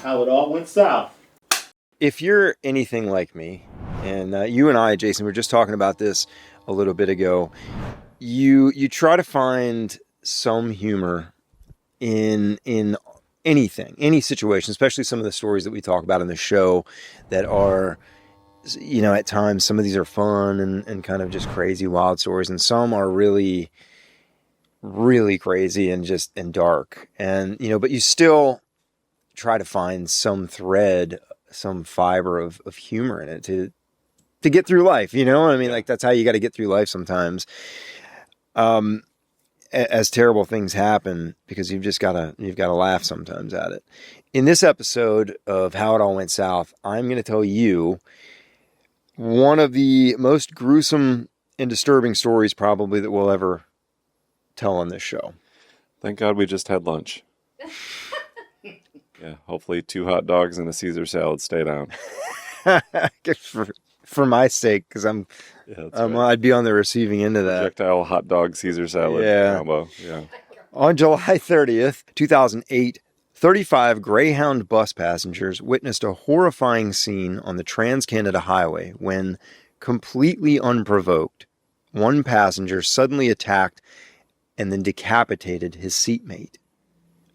How it all went south. If you're anything like me, and you and I, Jason, were just talking about this a little bit ago, you try to find some humor in anything, any situation, especially some of the stories that we talk about in the show that are, at times some of these are fun and kind of just crazy, wild stories, and some are really, really crazy and dark. And, but you still try to find some thread, some fiber of humor in it to get through life, I mean, like that's how you got to get through life sometimes. As terrible things happen, because you've got to laugh sometimes at it. In this episode of How It All Went South, I'm going to tell you one of the most gruesome and disturbing stories probably that we'll ever tell on this show. Thank God we just had lunch. Yeah, hopefully 2 hot dogs and a Caesar salad stay down. For my sake, because right. I'd be on the receiving end of that. Projectile hot dog Caesar salad combo. Yeah. On July 30th, 2008, 35 Greyhound bus passengers witnessed a horrifying scene on the Trans-Canada Highway when, completely unprovoked, one passenger suddenly attacked and then decapitated his seatmate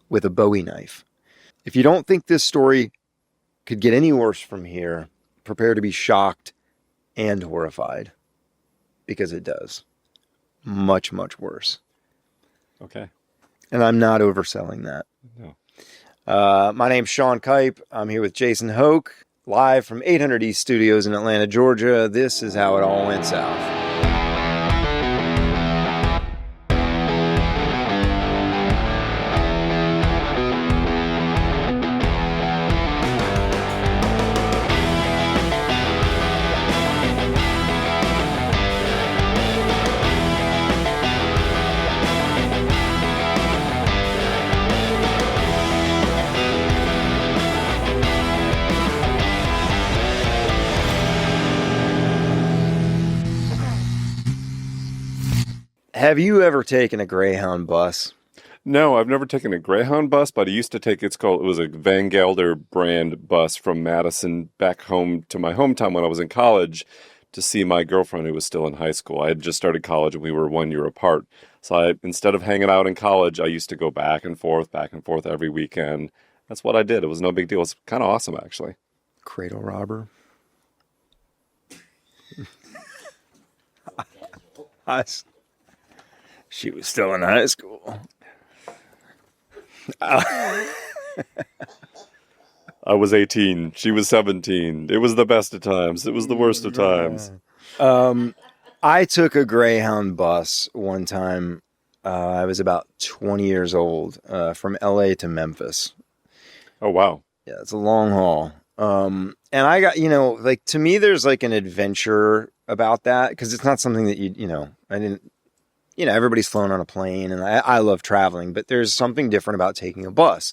with a Bowie knife. If you don't think this story could get any worse from here, prepare to be shocked and horrified, because it does. Much, much worse. Okay. And I'm not overselling that. No. My name's Sean Kipe. I'm here with Jason Hoke, live from 800 East Studios in Atlanta, Georgia. This is How It All Went South. Have you ever taken a Greyhound bus? No, I've never taken a Greyhound bus, but I used to take, it was a Van Gelder brand bus from Madison back home to my hometown when I was in college to see my girlfriend who was still in high school. I had just started college and we were 1 year apart. So instead of hanging out in college, I used to go back and forth every weekend. That's what I did. It was no big deal. It's kind of awesome, actually. Cradle robber. She was still in high school. I was 18. She was 17. It was the best of times. It was the worst of times. I took a Greyhound bus one time. I was about 20 years old, from LA to Memphis. Oh, wow. Yeah, it's a long haul. And I got, to me, there's like an adventure about that, because it's not something that I didn't, everybody's flown on a plane, and I love traveling, but there's something different about taking a bus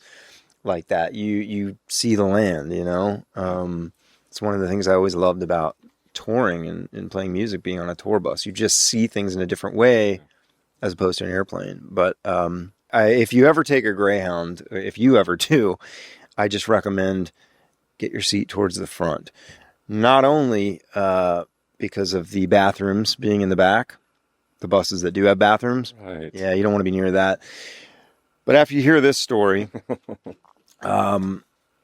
like that. You see the land, it's one of the things I always loved about touring and playing music, being on a tour bus. You just see things in a different way as opposed to an airplane. But if you ever take a Greyhound, if you ever do, I just recommend get your seat towards the front. Not only because of the bathrooms being in the back, the buses that do have bathrooms. Right. Yeah, you don't want to be near that. But after you hear this story, well,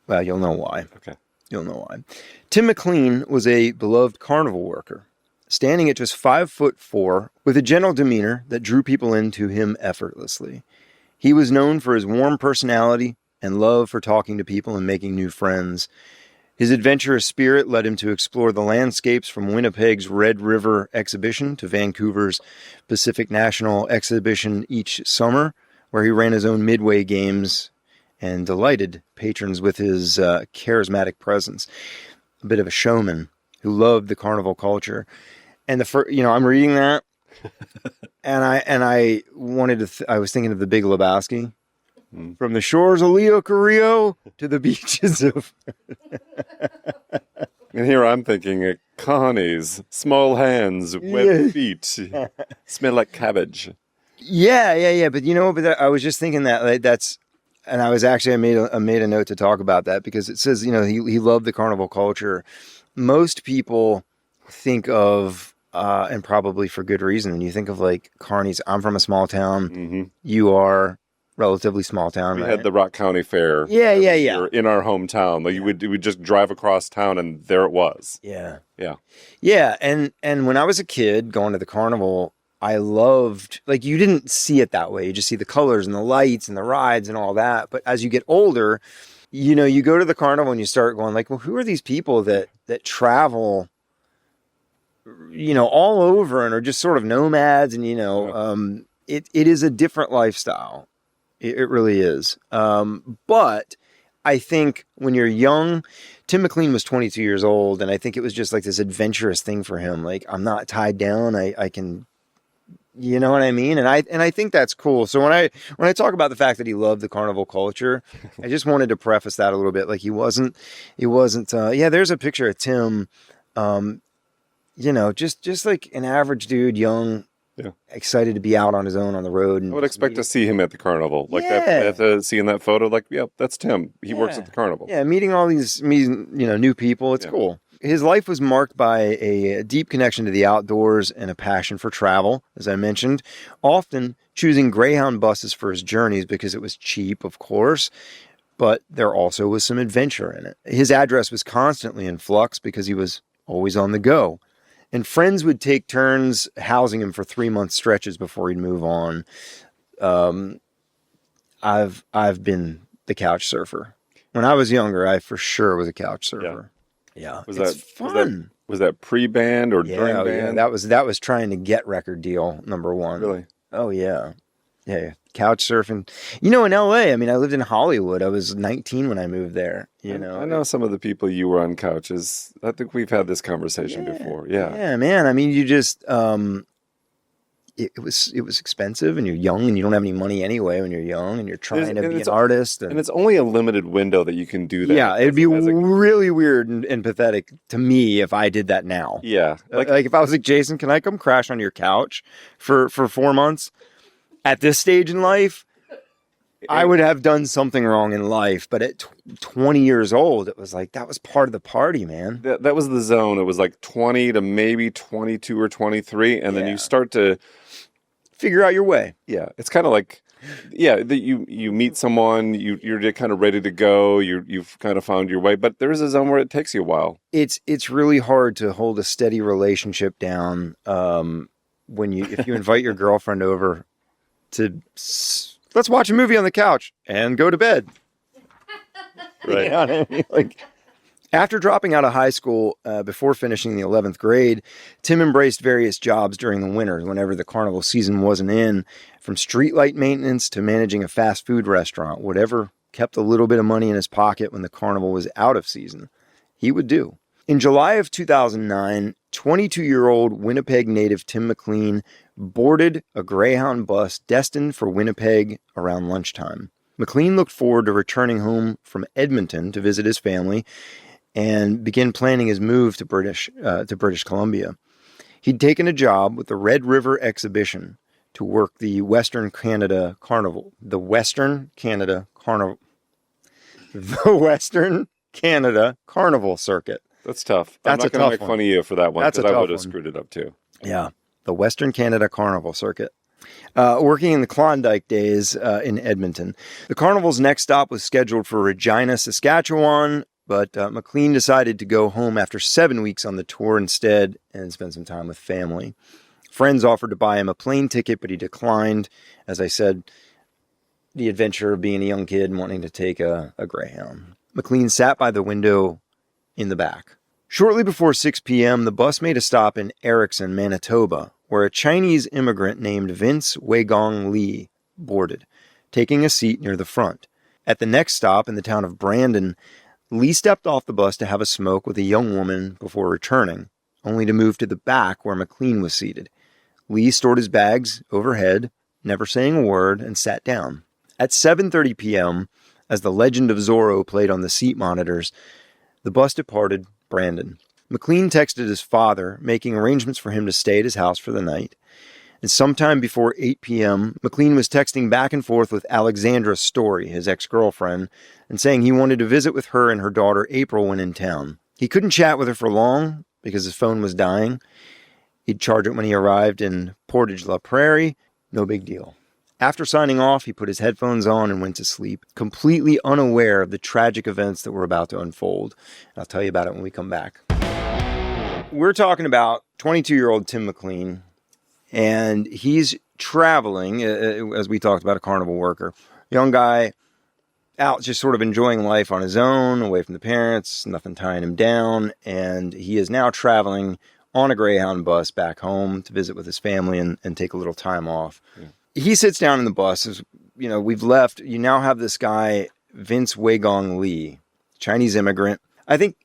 you'll know why. Okay. You'll know why. Tim McLean was a beloved carnival worker, standing at just 5'4", with a gentle demeanor that drew people into him effortlessly. He was known for his warm personality and love for talking to people and making new friends. His adventurous spirit led him to explore the landscapes from Winnipeg's Red River Exhibition to Vancouver's Pacific National Exhibition each summer, where he ran his own midway games and delighted patrons with his charismatic presence. A bit of a showman who loved the carnival culture. And I'm reading that, and I wanted to. I was thinking of The Big Lebowski. From the shores of Leo Carrillo to the beaches of... And here I'm thinking, Connie's, small hands, wet feet, smell like cabbage. Yeah. But I was just thinking that that's... And I made a note to talk about that because it says, he loved the carnival culture. Most people think of, and probably for good reason, you think of like carnies. I'm from a small town. Mm-hmm. You are relatively small town, We right? had the Rock County Fair. Yeah. In our hometown. Like you would just drive across town and there it was. Yeah. Yeah. Yeah. And when I was a kid going to the carnival, I loved, like, you didn't see it that way. You just see the colors and the lights and the rides and all that. But as you get older, you go to the carnival and you start going like, well, who are these people that travel, all over and are just sort of nomads? And, it is a different lifestyle. It really is. But I think when you're young, Tim McLean was 22 years old. And I think it was just like this adventurous thing for him. Like, I'm not tied down. I can, you know what I mean? And I think that's cool. So when I talk about the fact that he loved the carnival culture, I just wanted to preface that a little bit. Like he wasn't, there's a picture of Tim, just like an average dude, young, excited to be out on his own on the road. And I would expect to see him at the carnival. Like that, seeing that photo, like, yeah, that's Tim. He works at the carnival. Yeah. Meeting all these, new people. It's cool. His life was marked by a deep connection to the outdoors and a passion for travel, as I mentioned, often choosing Greyhound buses for his journeys because it was cheap, of course, but there also was some adventure in it. His address was constantly in flux because he was always on the go. And friends would take turns housing him for 3-month stretches before he'd move on. I've been the couch surfer. When I was younger, I for sure was a couch surfer. Yeah, it's fun. Was that pre-band or during band? Yeah, that was trying to get record deal number one. Really? Oh yeah. Couch surfing. In LA, I mean, I lived in Hollywood. I was 19 when I moved there. I know some of the people you were on couches. I think we've had this conversation before. Yeah, man. I mean, you just it was expensive, and you're young, and you don't have any money anyway when you're young, and you're trying to be an artist. And it's only a limited window that you can do that. Yeah, it'd be really weird and pathetic to me if I did that now. Yeah. Like if I was like, Jason, can I come crash on your couch for 4 months? At this stage in life, I would have done something wrong in life. But at 20 years old, it was like, that was part of the party, man. That was the zone. It was like 20 to maybe 22 or 23. And then you start to figure out your way. Yeah. It's kind of like, that you meet someone, you're kind of ready to go. You've kind of found your way. But there is a zone where it takes you a while. It's really hard to hold a steady relationship down if you invite your girlfriend over to let's watch a movie on the couch and go to bed. Right. You know what I mean? Like, after dropping out of high school, before finishing the 11th grade, Tim embraced various jobs during the winter whenever the carnival season wasn't in, from streetlight maintenance to managing a fast food restaurant. Whatever kept a little bit of money in his pocket when the carnival was out of season, he would do. In July of 2009, 22-year-old Winnipeg native Tim McLean boarded a Greyhound bus destined for Winnipeg around lunchtime. McLean looked forward to returning home from Edmonton to visit his family and begin planning his move to British Columbia. He'd taken a job with the Red River Exhibition to work the Western Canada Carnival. The Western Canada Carnival circuit. That's tough. That's I'm not going to make fun of you for that one because I would have screwed it up too. Yeah, the Western Canada Carnival circuit. Working in the Klondike days in Edmonton. The carnival's next stop was scheduled for Regina, Saskatchewan, but McLean decided to go home after 7 weeks on the tour instead and spend some time with family. Friends offered to buy him a plane ticket, but he declined. As I said, the adventure of being a young kid and wanting to take a Greyhound. McLean sat by the window in the back. Shortly before 6 p.m., the bus made a stop in Erickson, Manitoba, where a Chinese immigrant named Vince Weigong Li boarded, taking a seat near the front. At the next stop in the town of Brandon, Li stepped off the bus to have a smoke with a young woman before returning, only to move to the back where McLean was seated. Li stored his bags overhead, never saying a word, and sat down. At 7:30 p.m., as the Legend of Zorro played on the seat monitors, the bus departed Brandon. McLean texted his father, making arrangements for him to stay at his house for the night. And sometime before 8 p.m., McLean was texting back and forth with Alexandra Story, his ex-girlfriend, and saying he wanted to visit with her and her daughter April when in town. He couldn't chat with her for long because his phone was dying. He'd charge it when he arrived in Portage la Prairie. No big deal. After signing off, he put his headphones on and went to sleep, completely unaware of the tragic events that were about to unfold. I'll tell you about it when we come back. We're talking about 22-year-old Tim McLean, and he's traveling, as we talked about, a carnival worker. Young guy out just sort of enjoying life on his own, away from the parents, nothing tying him down, and he is now traveling on a Greyhound bus back home to visit with his family and take a little time off. Yeah. He sits down in the bus. As, we've left. You now have this guy, Vince Weigong Lee, Chinese immigrant. I think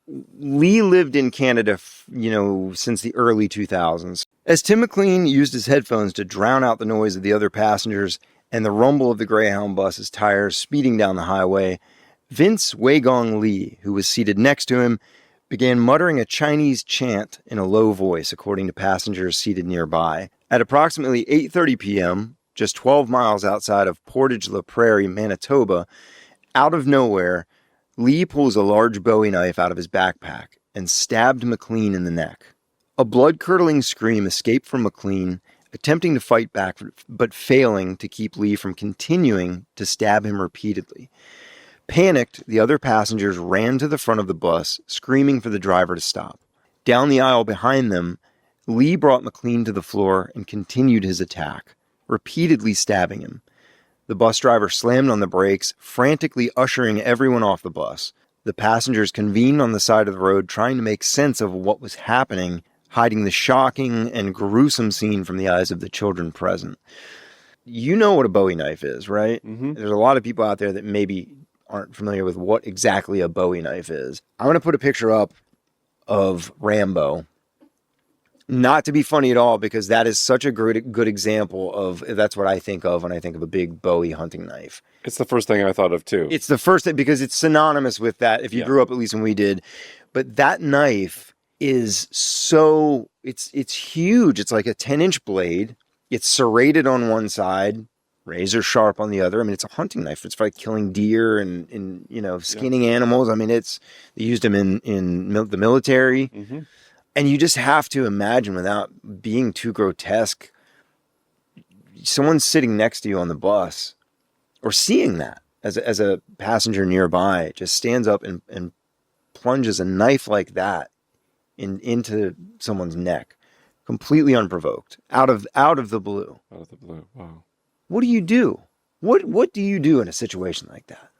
Lee lived in Canada, since the early 2000s. As Tim McLean used his headphones to drown out the noise of the other passengers and the rumble of the Greyhound bus's tires speeding down the highway, Vince Weigong Lee, who was seated next to him, began muttering a Chinese chant in a low voice, according to passengers seated nearby. At approximately 8:30 p.m., just 12 miles outside of Portage la Prairie, Manitoba, out of nowhere, Lee pulls a large Bowie knife out of his backpack and stabbed McLean in the neck. A blood-curdling scream escaped from McLean, attempting to fight back, but failing to keep Lee from continuing to stab him repeatedly. Panicked, the other passengers ran to the front of the bus, screaming for the driver to stop. Down the aisle behind them, Lee brought McLean to the floor and continued his attack, repeatedly stabbing him. The bus driver slammed on the brakes, frantically ushering everyone off the bus. The passengers convened on the side of the road, trying to make sense of what was happening, hiding the shocking and gruesome scene from the eyes of the children present. You know what a Bowie knife is, right? Mm-hmm. There's a lot of people out there that maybe aren't familiar with what exactly a Bowie knife is. I'm going to put a picture up of Rambo. Not to be funny at all, because that is such a good example of, that's what I think of when I think of a big Bowie hunting knife. It's the first thing I thought of too. It's the first thing, because it's synonymous with that, if you grew up, at least when we did. But that knife is so, it's huge. It's like a 10-inch blade. It's serrated on one side, razor sharp on the other. I mean, it's a hunting knife. It's for like killing deer and skinning animals. I mean, they used them in the military. Mm-hmm. And you just have to imagine, without being too grotesque, someone sitting next to you on the bus, or seeing that as a passenger nearby, just stands up and plunges a knife like that into someone's neck, completely unprovoked, out of the blue. Out of the blue. Wow. What do you do? What do you do in a situation like that?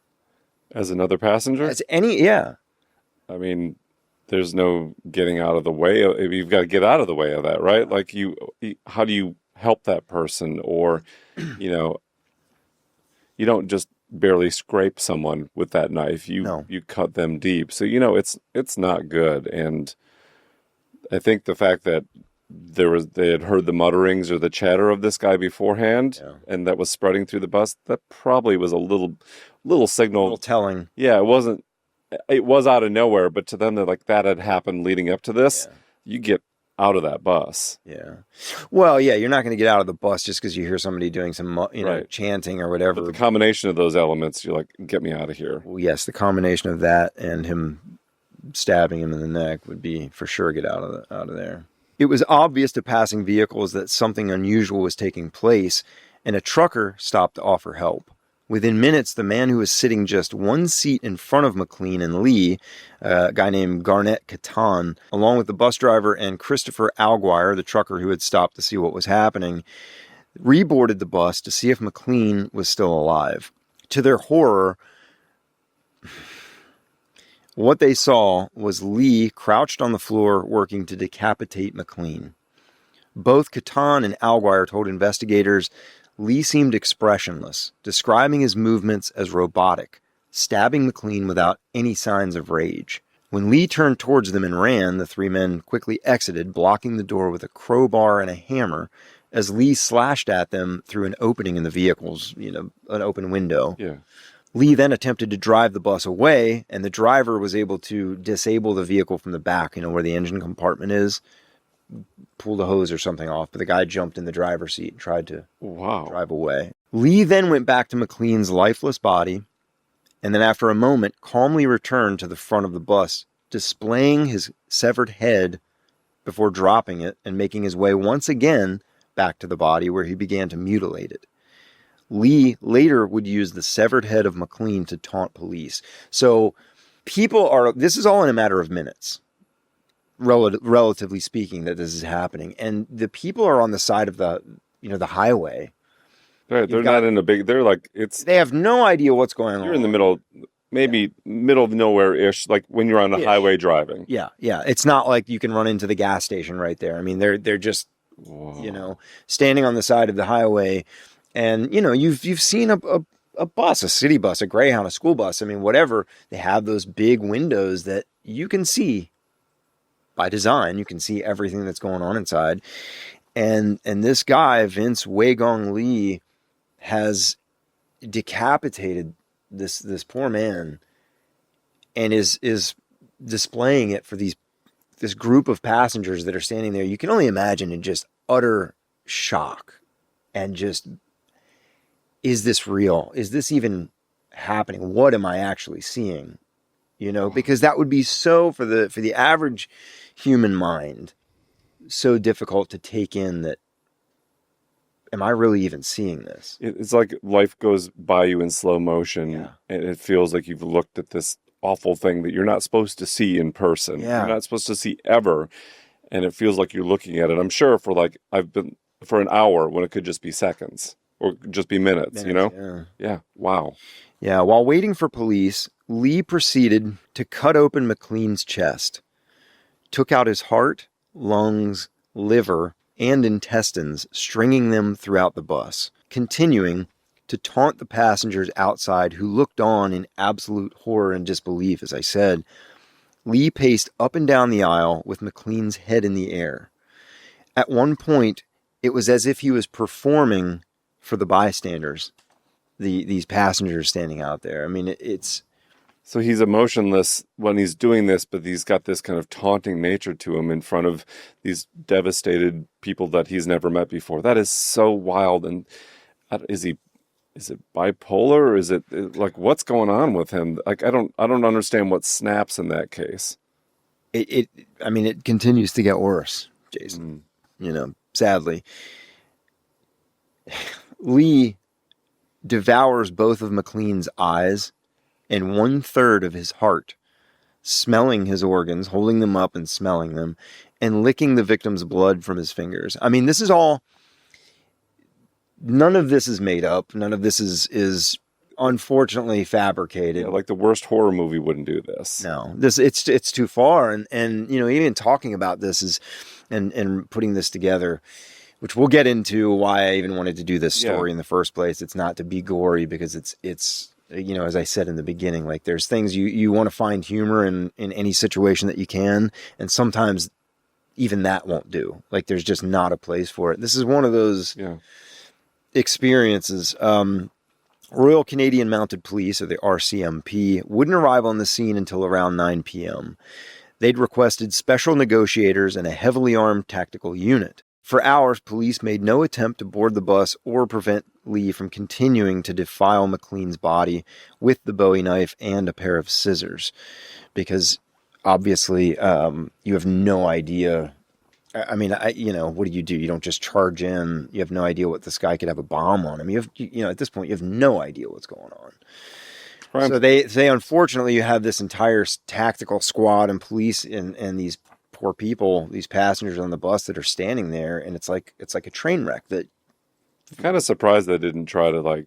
As another passenger? I mean, there's no getting out of the way. You've got to get out of the way of that, right? Like how do you help that person? Or, you don't just barely scrape someone with that knife. You cut them deep. So, it's not good. And I think the fact that they had heard the mutterings or the chatter of this guy beforehand, and that was spreading through the bus, that probably was a little signal. A little telling. Yeah, it was out of nowhere, but to them, they're like, that had happened leading up to this. Yeah. You get out of that bus. Yeah. Well, yeah, you're not going to get out of the bus just because you hear somebody doing some, chanting or whatever. But the combination of those elements, you're like, get me out of here. Well, yes, the combination of that and him stabbing him in the neck would be for sure get out of there. It was obvious to passing vehicles that something unusual was taking place, and a trucker stopped to offer help. Within minutes, the man who was sitting just one seat in front of McLean and Lee, a guy named Garnett Catan, along with the bus driver and Christopher Alguire, the trucker who had stopped to see what was happening, reboarded the bus to see if McLean was still alive. To their horror, what they saw was Lee crouched on the floor working to decapitate McLean. Both Catan and Alguire told investigators Lee seemed expressionless, describing his movements as robotic, stabbing McLean without any signs of rage. When Lee turned towards them and ran, the three men quickly exited, blocking the door with a crowbar and a hammer, as Lee slashed at them through an opening in the vehicle's, an open window. Yeah. Lee then attempted to drive the bus away, and the driver was able to disable the vehicle from the back, where the engine compartment is, pulled a hose or something off, but the guy jumped in the driver's seat and tried to Wow. drive away. Lee then went back to McLean's lifeless body, and then after a moment calmly returned to the front of the bus, displaying his severed head before dropping it and making his way once again back to the body where he began to mutilate it. Lee later would use the severed head of McLean to taunt police. So this is all in a matter of minutes, relatively speaking, that this is happening. And the people are on the side of the highway. Right, they're not in a big, they're like, they have no idea what's going on. You're in the middle, maybe middle of nowhere-ish, like when you're on the highway driving. Yeah. It's not like you can run into the gas station right there. I mean, they're just, standing on the side of the highway. And, you've seen a bus, a city bus, a Greyhound, a school bus. I mean, whatever. They have those big windows that you can see by design. You can see everything that's going on inside. And this guy, Vince Waigong Lee, has decapitated this poor man and is displaying it for this group of passengers that are standing there. You can only imagine in just utter shock and just, is this real? Is this even happening? What am I actually seeing? Because that would be so, for the average human mind, so difficult to take in that, am I really even seeing this? It's like life goes by you in slow motion, and it feels like you've looked at this awful thing that you're not supposed to see in person. Yeah. You're not supposed to see ever, and it feels like you're looking at it. I'm sure I've been for an hour when it could just be seconds or just be minutes. Yeah. Wow. Yeah. While waiting for police, Lee proceeded to cut open McLean's chest, took out his heart, lungs, liver, and intestines, stringing them throughout the bus, continuing to taunt the passengers outside who looked on in absolute horror and disbelief. As I said, Lee paced up and down the aisle with McLean's head in the air. At one point, it was as if he was performing for the bystanders, these passengers standing out there. I mean, it's... So he's emotionless when he's doing this, but he's got this kind of taunting nature to him in front of these devastated people that he's never met before. That is so wild. And is it bipolar, or is it like, what's going on with him? Like, I don't understand what snaps in that case. It continues to get worse, Jason. Sadly. Lee devours both of McLean's eyes and 1/3 of his heart, smelling his organs, holding them up and smelling them, and licking the victim's blood from his fingers. I mean, this is all... None of this is made up. None of this is unfortunately fabricated. Yeah, like the worst horror movie wouldn't do this. No, it's too far. And even talking about this is, and putting this together, which we'll get into why I even wanted to do this story in the first place. It's not to be gory, because it's as I said in the beginning, like, there's things you want to find humor in any situation that you can, and sometimes even that won't do. Like, there's just not a place for it. This is one of those experiences. Royal Canadian Mounted Police, or the RCMP, wouldn't arrive on the scene until around 9 p.m. They'd requested special negotiators and a heavily armed tactical unit. For hours, police made no attempt to board the bus or prevent Lee from continuing to defile McLean's body with the Bowie knife and a pair of scissors, because obviously you have no idea. I mean, what do? You don't just charge in. You have no idea what this guy could have a bomb on him. At this point, you have no idea what's going on. Right. So they say, unfortunately, you have this entire tactical squad and police and these poor people, these passengers on the bus that are standing there, and it's like a train wreck. That I'm kind of surprised they didn't try to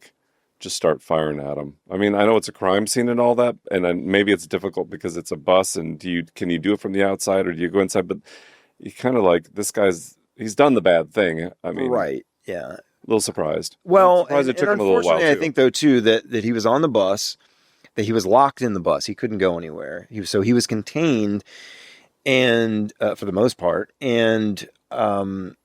just start firing at them. I mean, I know it's a crime scene and all that, and maybe it's difficult because it's a bus, and can you do it from the outside, or do you go inside? But you kind of this he's done the bad thing. I mean, right? Yeah, a little surprised. Well, it took him a little while. I think though too that he was on the bus, that he was locked in the bus. He couldn't go anywhere. He was contained, and for the most part, and the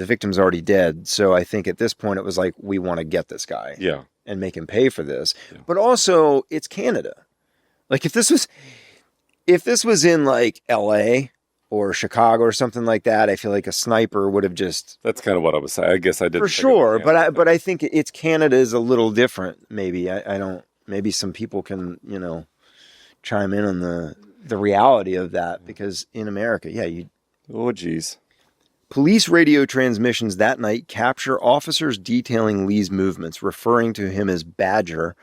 victim's already dead. So I think at this point it was like, we want to get this guy, and make him pay for this. Yeah. But also, it's Canada. Like, if this was in like LA or Chicago or something like that, I feel like a sniper would have just... That's kind of what I was saying. I guess I did For sure, but I think it's Canada is a little different. Maybe I don't. Maybe some people can chime in on the reality of that, because in America, you. Oh, geez. Police radio transmissions that night capture officers detailing Lee's movements, referring to him as Badger,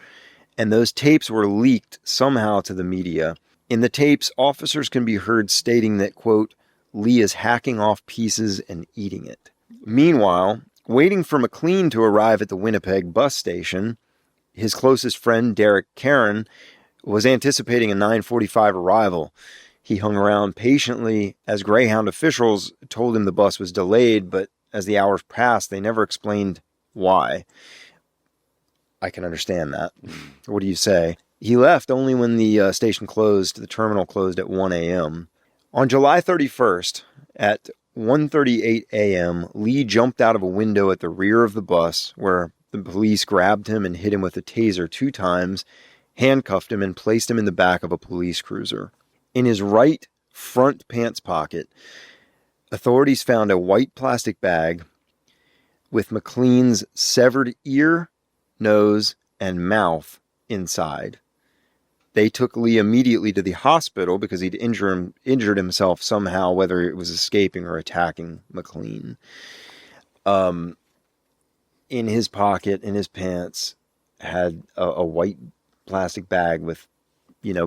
and those tapes were leaked somehow to the media. In the tapes, officers can be heard stating that, quote, Lee is hacking off pieces and eating it. Meanwhile, waiting for McLean to arrive at the Winnipeg bus station, his closest friend, Derek Caron, was anticipating a 9:45 arrival. He hung around patiently as Greyhound officials told him the bus was delayed, but as the hours passed, they never explained why. I can understand that. What do you say? He left only when the station closed, the terminal closed at 1 a.m. On July 31st, at 1:38 a.m., Lee jumped out of a window at the rear of the bus, where the police grabbed him and hit him with a taser 2 times, handcuffed him, and placed him in the back of a police cruiser. In his right front pants pocket, authorities found a white plastic bag with McLean's severed ear, nose, and mouth inside. They took Lee immediately to the hospital because he'd injured himself somehow, whether it was escaping or attacking McLean. In his pocket, in his pants, had a white plastic bag with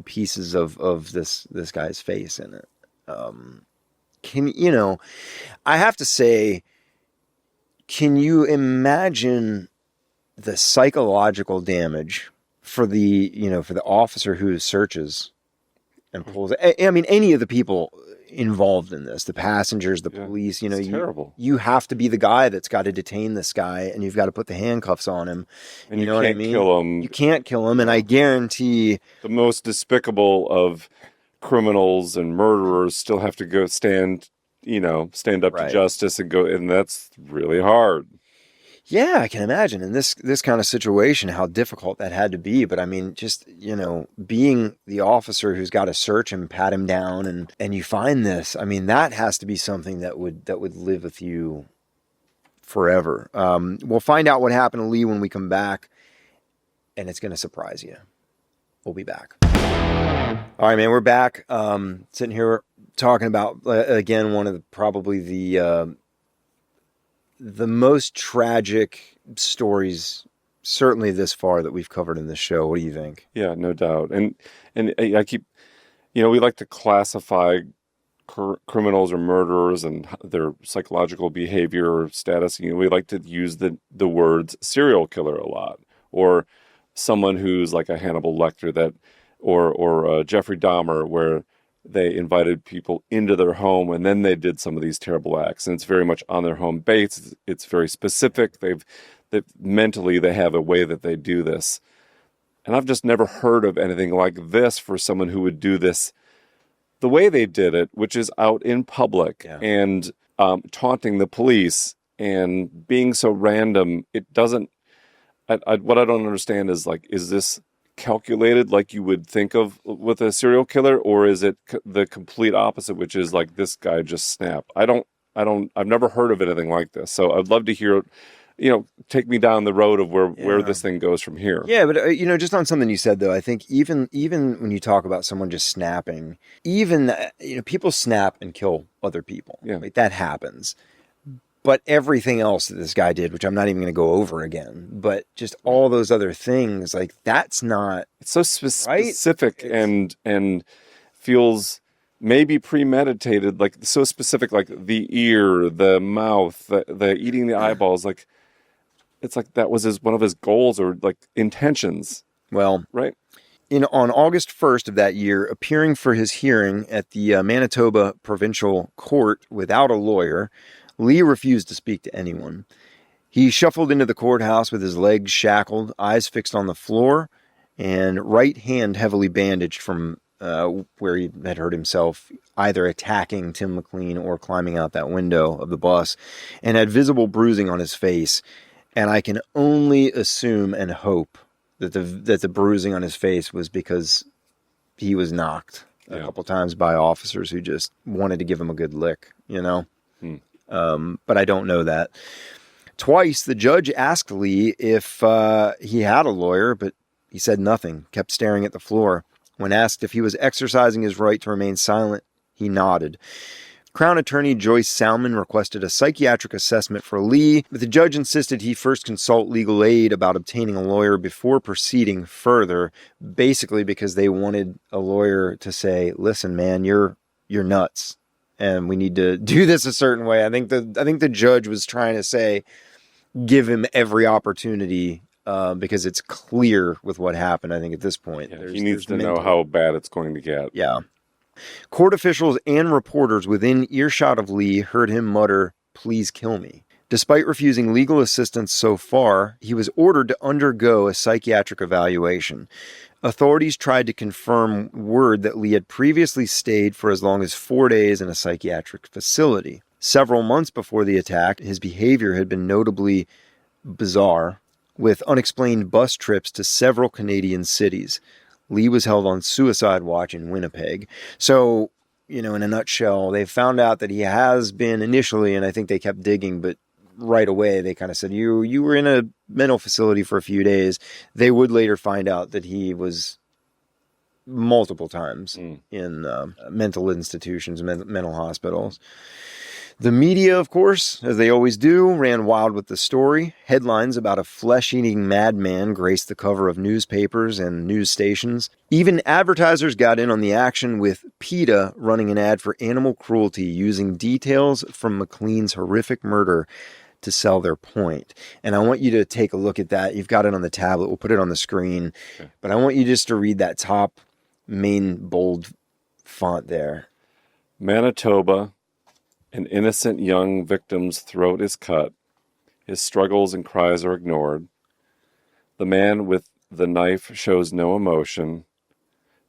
pieces of this guy's face in it. I have to say, can you imagine the psychological damage for the officer who searches and pulls? I mean, any of the people involved in this, the passengers, the police, it's terrible. You have to be the guy that's got to detain this guy, and you've got to put the handcuffs on him. And you know what I can't mean? kill him. You can't kill him, and I guarantee the most despicable of criminals and murderers still have to go stand up to justice and go, and that's really hard. Yeah, I can imagine in this kind of situation how difficult that had to be. But I mean, just, being the officer who's got to search him, pat him down, and you find this, I mean, that has to be something that would live with you forever. We'll find out what happened to Lee when we come back, and it's going to surprise you. We'll be back. All right, man, we're back. Sitting here talking about, again, one of probably the most tragic stories, certainly this far, that we've covered in this show. What do you think? Yeah, no doubt. And I keep, we like to classify criminals or murderers and their psychological behavior or status. We like to use the words serial killer a lot, or someone who's like a Hannibal Lecter or Jeffrey Dahmer, where they invited people into their home and then they did some of these terrible acts. And it's very much on their home base. It's very specific. Mentally they have a way that they do this. And I've just never heard of anything like this for someone who would do this the way they did it, which is out in public and taunting the police and being so random. It doesn't, what I don't understand is, like, is this calculated like you would think of with a serial killer, or is it the complete opposite, which is like this guy just snapped? I've never heard of anything like this. So I'd love to hear, take me down the road of where this thing goes from here. Yeah, but just on something you said though, I think even when you talk about someone just snapping, even people snap and kill other people. Yeah, like, that happens. But everything else that this guy did, which I'm not even going to go over again, but just all those other things, like, that's not... It's so specific and feels maybe premeditated, like so specific, like the ear, the mouth, the eating the eyeballs, like it's like that was one of his goals or like intentions. Well, right. On August 1st of that year, appearing for his hearing at the Manitoba Provincial Court without a lawyer, Lee refused to speak to anyone. He shuffled into the courthouse with his legs shackled, eyes fixed on the floor, and right hand heavily bandaged from where he had hurt himself, either attacking Tim McLean or climbing out that window of the bus, and had visible bruising on his face. And I can only assume and hope that the bruising on his face was because he was knocked a couple times by officers who just wanted to give him a good lick, you know? But I don't know that. Twice, the judge asked Lee if he had a lawyer, but he said nothing, kept staring at the floor. When asked if he was exercising his right to remain silent, he nodded. Crown Attorney Joyce Salmon requested a psychiatric assessment for Lee, but the judge insisted he first consult legal aid about obtaining a lawyer before proceeding further, basically because they wanted a lawyer to say, listen, man, you're nuts, and we need to do this a certain way. I think the judge was trying to say, give him every opportunity because it's clear with what happened, I think, at this point. Yeah, he needs to know how bad it's going to get. Yeah. Court officials and reporters within earshot of Lee heard him mutter, "Please kill me." Despite refusing legal assistance so far, he was ordered to undergo a psychiatric evaluation. Authorities tried to confirm word that Lee had previously stayed for as long as 4 days in a psychiatric facility. Several months before the attack, his behavior had been notably bizarre, with unexplained bus trips to several Canadian cities. Lee was held on suicide watch in Winnipeg. So, in a nutshell, they found out that he has been initially, and I think they kept digging, but right away they kind of said, you were in a mental facility for a few days. They would later find out that he was multiple times in mental institutions, mental hospitals. The media, of course, as they always do, ran wild with the story. Headlines about a flesh-eating madman graced the cover of newspapers and news stations. Even advertisers got in on the action, with PETA running an ad for animal cruelty using details from McLean's horrific murder to sell their point. And I want you to take a look at that. You've got it on the tablet. We'll put it on the screen. Okay. But I want you just to read that top main bold font there. Manitoba. An innocent young victim's throat is cut. His struggles and cries are ignored. The man with the knife shows no emotion.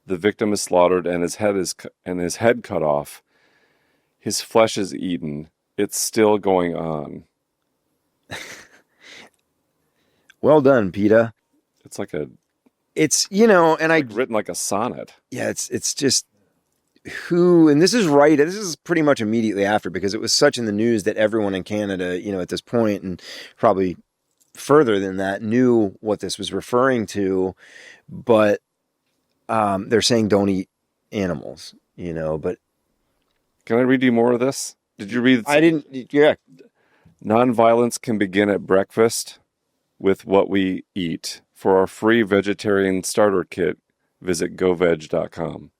The victim is slaughtered and his head cut off. His flesh is eaten. It's still going on. Well done, PETA. It's like written like a sonnet. Yeah, it's just and this is pretty much immediately after, because it was such in the news that everyone in Canada, at this point, and probably further than that, knew what this was referring to, but they're saying don't eat animals, but... Can I read you more of this? Did you read... I didn't, yeah. Nonviolence can begin at breakfast with what we eat. For our free vegetarian starter kit, visit goveg.com.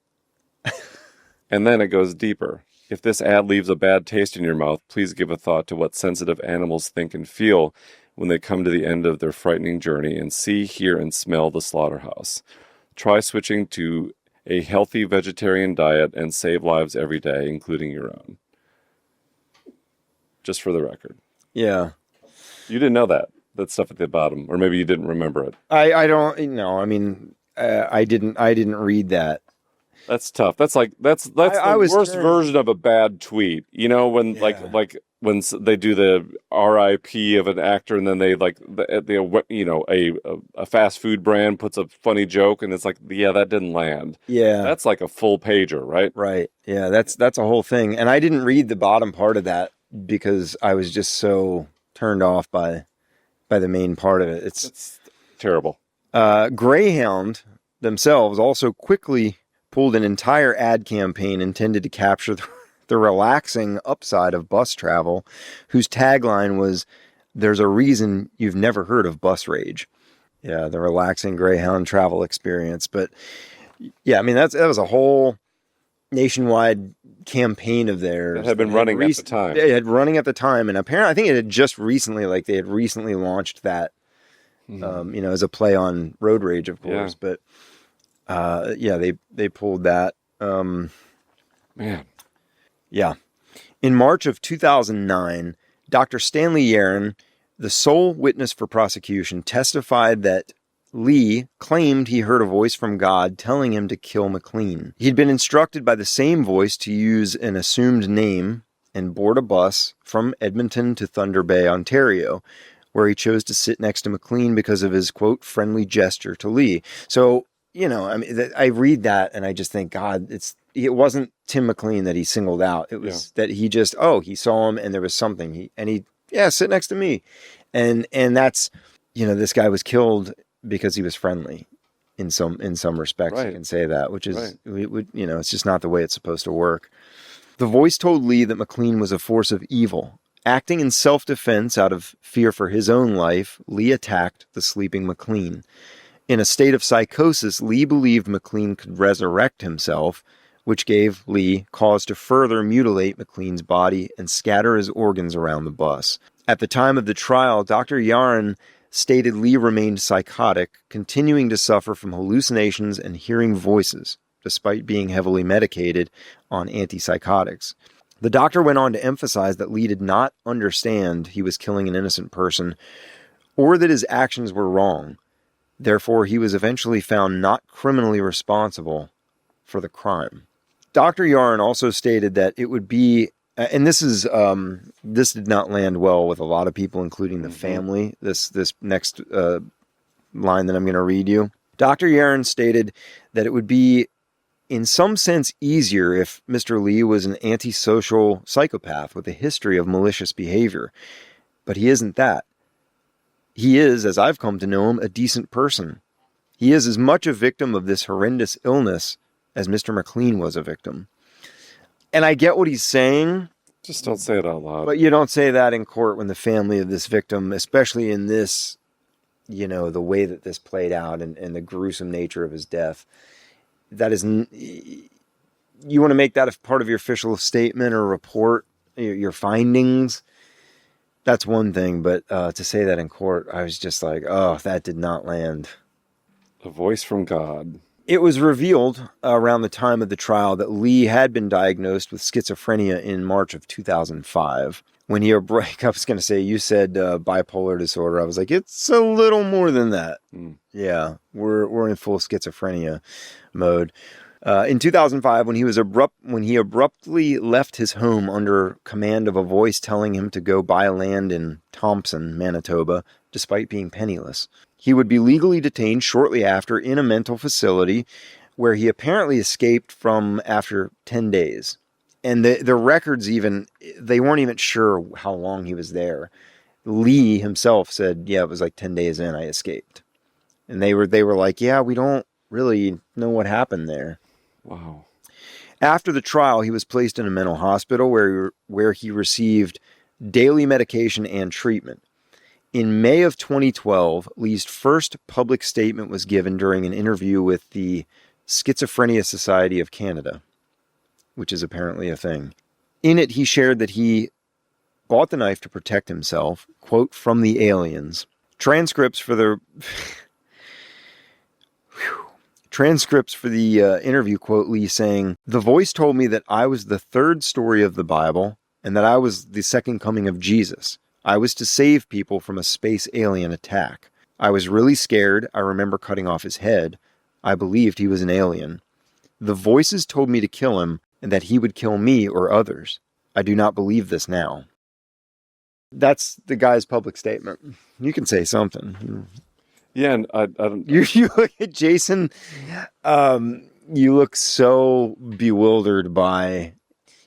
And then it goes deeper. If this ad leaves a bad taste in your mouth, please give a thought to what sensitive animals think and feel when they come to the end of their frightening journey and see, hear, and smell the slaughterhouse. Try switching to a healthy vegetarian diet and save lives every day, including your own. Just for the record. Yeah. You didn't know that stuff at the bottom, or maybe you didn't remember it. I don't know. I mean, I didn't read that. That's tough. That's the worst version of a bad tweet. When when they do the RIP of an actor, and then they a fast food brand puts a funny joke, and it's like, yeah, that didn't land. Yeah, that's like a full pager, right? Right. Yeah, that's a whole thing. And I didn't read the bottom part of that because I was just so turned off by the main part of it. It's terrible. Greyhound themselves also quickly pulled an entire ad campaign intended to capture the relaxing upside of bus travel, whose tagline was, "There's a reason you've never heard of bus rage." Yeah, the relaxing Greyhound travel experience. But yeah, I mean, that was a whole nationwide campaign of theirs. It had been running at the time. It had running at the time, and apparently I think it had just recently, they had recently launched that, as a play on road rage, of course. Yeah. But they pulled that. Man. Yeah. In March of 2009, Dr. Stanley Yaren, the sole witness for prosecution, testified that Lee claimed he heard a voice from God telling him to kill McLean. He'd been instructed by the same voice to use an assumed name and board a bus from Edmonton to Thunder Bay, Ontario, where he chose to sit next to McLean because of his, quote, friendly gesture to Lee. So, I mean, I read that and I just think, God, it wasn't Tim McLean that he singled out. It was that he just, he saw him and there was something. Sit next to me. And that's, this guy was killed because he was friendly in some respects. Right. You can say that, which is, it's just not the way it's supposed to work. The voice told Lee that McLean was a force of evil. Acting in self-defense out of fear for his own life, Lee attacked the sleeping McLean. In a state of psychosis, Lee believed McLean could resurrect himself, which gave Lee cause to further mutilate McLean's body and scatter his organs around the bus. At the time of the trial, Dr. Yaron stated Lee remained psychotic, continuing to suffer from hallucinations and hearing voices, despite being heavily medicated on antipsychotics. The doctor went on to emphasize that Lee did not understand he was killing an innocent person or that his actions were wrong. Therefore, he was eventually found not criminally responsible for the crime. Dr. Yaron also stated that it would be, and this did not land well with a lot of people, including the family, this next line that I'm going to read you. Dr. Yaron stated that it would be in some sense easier if Mr. Lee was an antisocial psychopath with a history of malicious behavior. But he isn't that. He is, as I've come to know him, a decent person. He is as much a victim of this horrendous illness as Mr. McLean was a victim. And I get what he's saying. Just don't say it out loud. But you don't say that in court when the family of this victim, especially in this, the way that this played out and the gruesome nature of his death, that is, you want to make that a part of your official statement or report, your findings. That's one thing, but to say that in court, I was just like, that did not land. A voice from God. It was revealed around the time of the trial that Lee had been diagnosed with schizophrenia in March of 2005. When he, I was going to say, you said bipolar disorder. I was like, it's a little more than that. Yeah, we're in full schizophrenia mode. In 2005, when he abruptly left his home under command of a voice telling him to go buy land in Thompson, Manitoba, despite being penniless. He would be legally detained shortly after in a mental facility where he apparently escaped from after 10 days. And the records they weren't even sure how long he was there. Lee himself said, it was like 10 days in, I escaped. And they were like, we don't really know what happened there. Wow. After the trial, he was placed in a mental hospital where he received daily medication and treatment. In May of 2012, Lee's first public statement was given during an interview with the Schizophrenia Society of Canada, which is apparently a thing. In it, he shared that he bought the knife to protect himself, quote, from the aliens. Transcripts for the interview quote Lee saying, "The voice told me that I was the third story of the Bible and that I was the second coming of Jesus. I was to save people from a space alien attack. I was really scared. I remember cutting off his head. I believed he was an alien. The voices told me to kill him and that he would kill me or others. I do not believe this now." That's the guy's public statement. You can say something. Yeah, and I don't... You look at Jason, you look so bewildered by...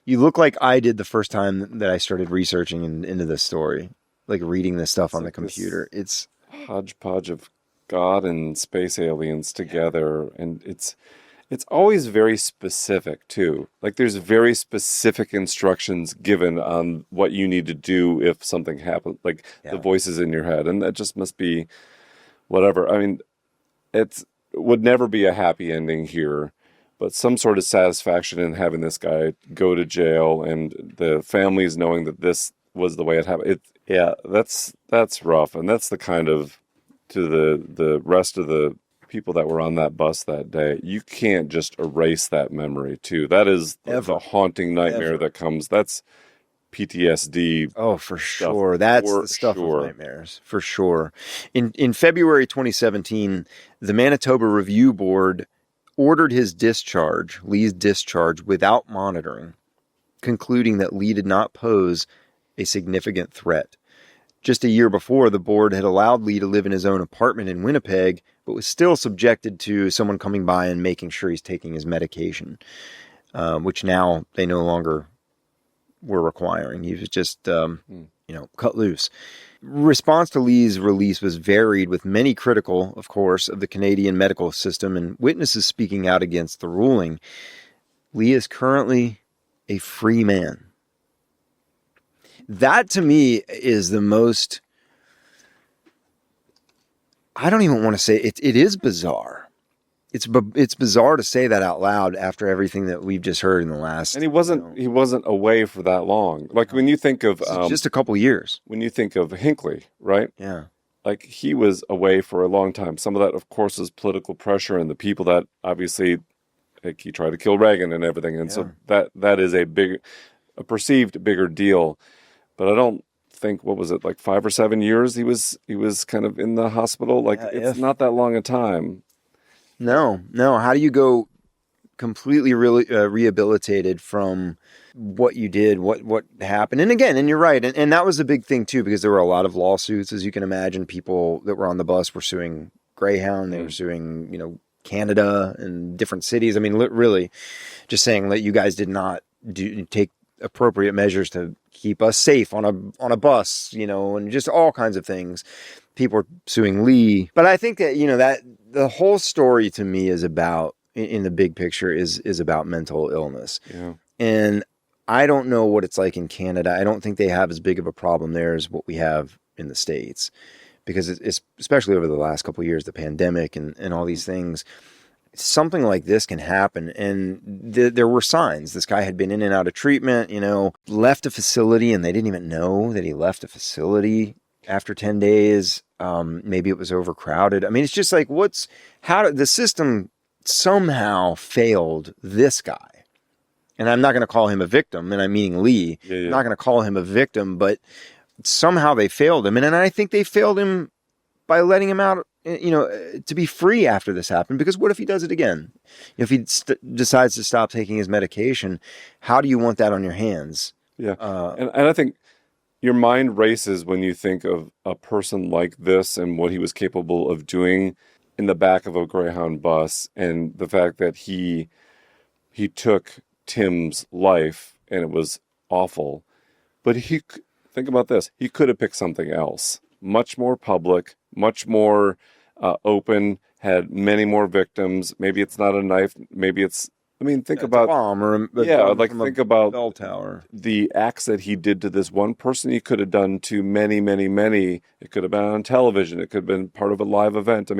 You look like I did the first time that I started researching into this story, like reading this stuff on the computer. It's hodgepodge of God and space aliens together, and it's always very specific too. Like there's very specific instructions given on what you need to do if something happens, like the voices in your head, and that just must be whatever. I mean, it would never be a happy ending here. But some sort of satisfaction in having this guy go to jail and the families knowing that this was the way it happened. That's rough. And that's the kind of, to the rest of the people that were on that bus that day, you can't just erase that memory too. That is the haunting nightmare that comes. That's PTSD. Oh, for sure. That's the stuff of nightmares. For sure. In February 2017, the Manitoba Review Board ordered Lee's discharge without monitoring, concluding that Lee did not pose a significant threat. Just a year before, the board had allowed Lee to live in his own apartment in Winnipeg, but was still subjected to someone coming by and making sure he's taking his medication. which now they no longer were requiring. He was just, cut loose. Response to Lee's release was varied, with many critical, of course, of the Canadian medical system and witnesses speaking out against the ruling. Lee is currently a free man. That, to me, is the most... I don't even want to say it. It is bizarre. It's bizarre to say that out loud after everything that we've just heard in the last. And he wasn't away for that long. Like when you think of just a couple years. When you think of Hinckley, right? Yeah. Like he was away for a long time. Some of that, of course, is political pressure and the people that obviously, like, he tried to kill Reagan and everything, and so that is a perceived bigger deal. But I don't think, what was it, like 5 or 7 years he was kind of in the hospital. Like it's not that long a time. No. How do you go completely rehabilitated from what you did, what happened? And again, and you're right. And that was a big thing too, because there were a lot of lawsuits, as you can imagine. People that were on the bus were suing Greyhound. They were suing, Canada and different cities. I mean, really just saying that you guys did not take appropriate measures to keep us safe on a bus, and just all kinds of things. People are suing Lee. But I think that, that the whole story to me is about, in the big picture, is about mental illness. Yeah. And I don't know what it's like in Canada. I don't think they have as big of a problem there as what we have in the States, because it's especially over the last couple of years, the pandemic and all these things. Something like this can happen. And there were signs. This guy had been in and out of treatment, left a facility, and they didn't even know that he left a facility after 10 days. Maybe it was overcrowded. I mean, it's just like, how did the system somehow failed this guy? And I'm not going to call him a victim, and I'm meaning Lee. Yeah. I'm not going to call him a victim, but somehow they failed him. And I think they failed him by letting him out, to be free after this happened. Because what if he does it again? If he decides to stop taking his medication, how do you want that on your hands? Yeah. And I think your mind races when you think of a person like this and what he was capable of doing in the back of a Greyhound bus, and the fact that he took Tim's life, and it was awful. But think about this. He could have picked something else, much more public, much more open, had many more victims. Maybe it's not a knife. Maybe it's, think about a bomb or think about bell tower. The acts that he did to this one person. He could have done to many, many, many. It could have been on television. It could have been part of a live event.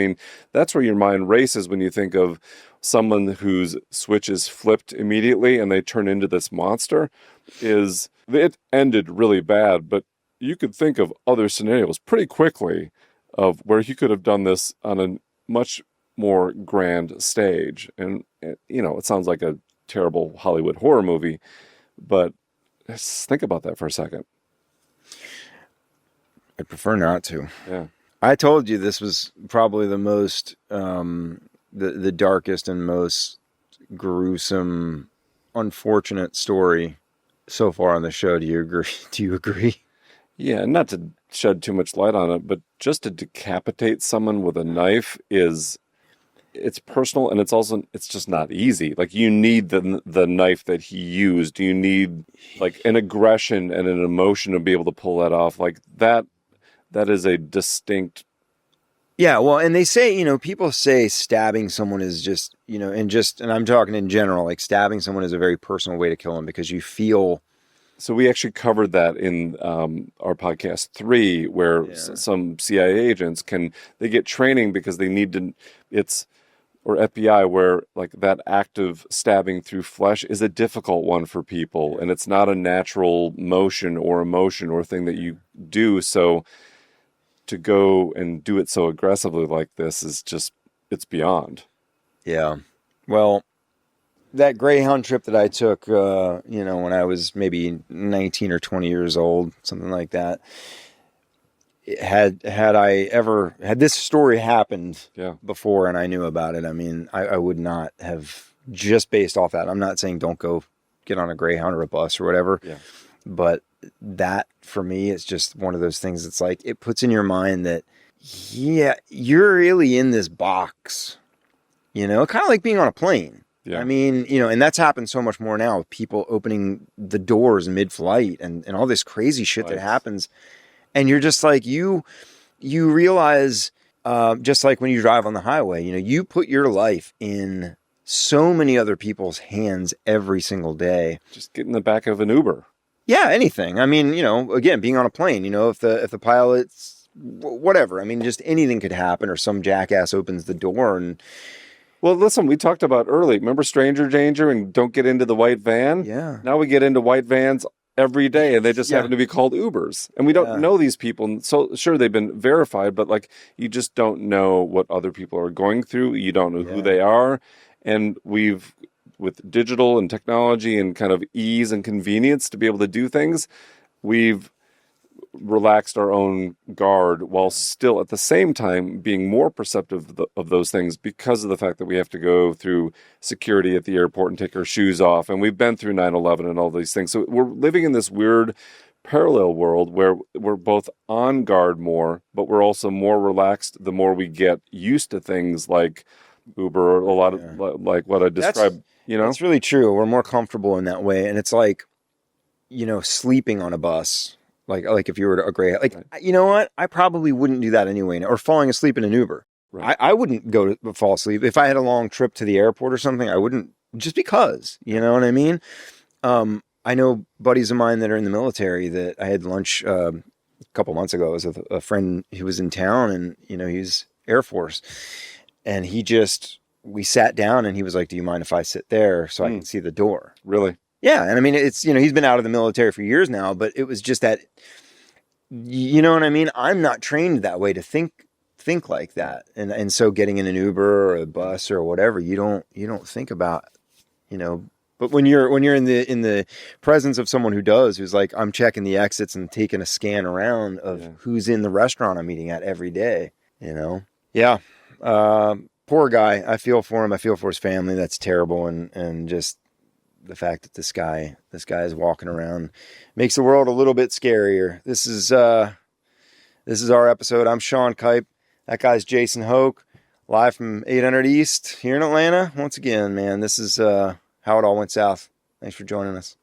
That's where your mind races when you think of someone whose switch is flipped immediately and they turn into this monster. It ended really bad, but you could think of other scenarios pretty quickly of where he could have done this on a much more grand stage. And, it sounds like a terrible Hollywood horror movie, but just think about that for a second. I'd prefer not to. Yeah. I told you this was probably the most, the darkest and most gruesome, unfortunate story so far on the show. Do you agree? Do you agree? Yeah, not to shed too much light on it, but just to decapitate someone with a knife it's personal, and it's just not easy. Like, you need the knife that he used. You need like an aggression and an emotion to be able to pull that off. Like that is a distinct. Yeah, well, and they say, people say stabbing someone is just, and I'm talking in general, like stabbing someone is a very personal way to kill them, because you feel. So we actually covered that in our podcast 3, where some CIA agents they get training because they need to, or FBI, where like that active stabbing through flesh is a difficult one for people, and it's not a natural motion or emotion or thing that you do. So to go and do it so aggressively like this is just, it's beyond. Yeah. Well, that Greyhound trip that I took, when I was maybe 19 or 20 years old, something like that, had this story happened before and I knew about it, I would not have, just based off that. I'm not saying don't go get on a Greyhound or a bus or whatever, but that for me, it's just one of those things. It's like, it puts in your mind that, you're really in this box, kind of like being on a plane. Yeah. I mean, and that's happened so much more now with people opening the doors mid-flight and all this crazy shit that happens. And you're just like, you realize, just like when you drive on the highway, you put your life in so many other people's hands every single day. Just get in the back of an Uber. Yeah, anything. I mean, again, being on a plane, if the pilot's whatever, I mean, just anything could happen, or some jackass opens the door and. Well, listen, we talked about early. Remember stranger danger and don't get into the white van? Yeah. Now we get into white vans every day, and they just happen to be called Ubers. And we don't know these people. So sure, they've been verified, but like you just don't know what other people are going through. You don't know who they are. And with digital and technology and kind of ease and convenience to be able to do things, we've relaxed our own guard while still at the same time being more perceptive of those things because of the fact that we have to go through security at the airport and take our shoes off. And we've been through 9/11 and all these things. So we're living in this weird parallel world where we're both on guard more, but we're also more relaxed the more we get used to things like Uber, or a lot of like what I described, That's really true. We're more comfortable in that way. And it's like, sleeping on a bus. Like if you were to a Greyhound, you know what? I probably wouldn't do that anyway. Or falling asleep in an Uber. Right. I wouldn't go to fall asleep. If I had a long trip to the airport or something, I wouldn't, just because, you know what I mean? I know buddies of mine that are in the military that I had lunch a couple months ago. It was a friend who was in town, and, he's Air Force. And we sat down and he was like, do you mind if I sit there so I can see the door? Really? Yeah. And I mean, it's, he's been out of the military for years now, but it was just that, you know what I mean? I'm not trained that way to think like that. And so getting in an Uber or a bus or whatever, you don't think about, but when you're in the presence of someone who's like, I'm checking the exits and taking a scan around of who's in the restaurant I'm eating at every day, Yeah. Poor guy. I feel for him. I feel for his family. That's terrible. And just the fact that this guy is walking around makes the world a little bit scarier. This is our episode. I'm Sean Kipe. That guy's Jason Hoke, live from 800 East here in Atlanta. Once again, man, this is how it all went south. Thanks for joining us.